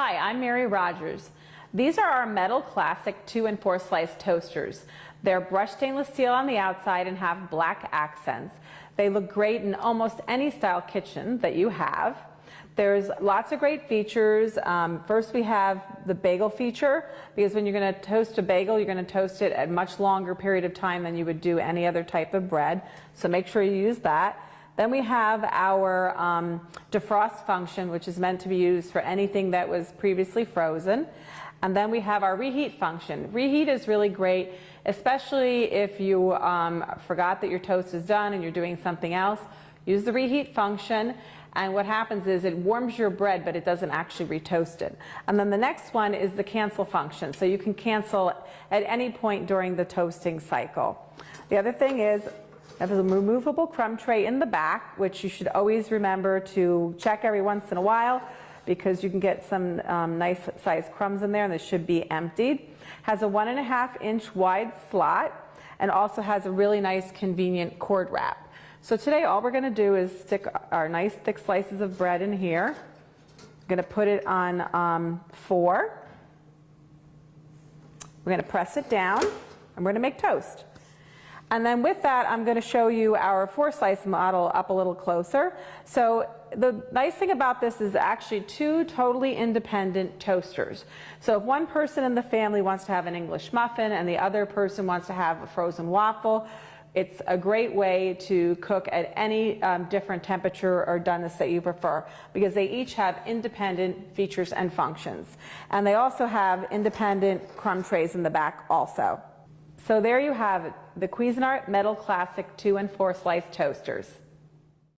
Hi, I'm Mary Rogers. These are our metal classic 2 and 4 slice toasters. They're brushed stainless steel on the outside and have black accents. They look great in almost any style kitchen that you have. There's lots of great features. First we have the bagel feature, because when you're going to toast a bagel, you're going to toast it at a much longer period of time than you would do any other type of bread. So make sure you use that. Then we have our defrost function, which is meant to be used for anything that was previously frozen. And then we have our reheat function. Reheat is really great, especially if you forgot that your toast is done and you're doing something else. Use the reheat function, and what happens is it warms your bread, but it doesn't actually retoast it. And then the next one is the cancel function. So you can cancel at any point during the toasting cycle. The other thing is, there's a removable crumb tray in the back, which you should always remember to check every once in a while, because you can get some nice sized crumbs in there, and this should be emptied. Has a 1.5 inch wide slot, and also has a really nice convenient cord wrap. So today all we're going to do is stick our nice thick slices of bread in here. I'm going to put it on 4. We're going to press it down, and we're going to make toast. And then with that, I'm going to show you our 4 slice model up a little closer. So the nice thing about this is actually 2 totally independent toasters. So if one person in the family wants to have an English muffin and the other person wants to have a frozen waffle, it's a great way to cook at any different temperature or doneness that you prefer, because they each have independent features and functions. And they also have independent crumb trays in the back also. So there you have it, the Cuisinart Metal Classic 2 and 4 slice toasters.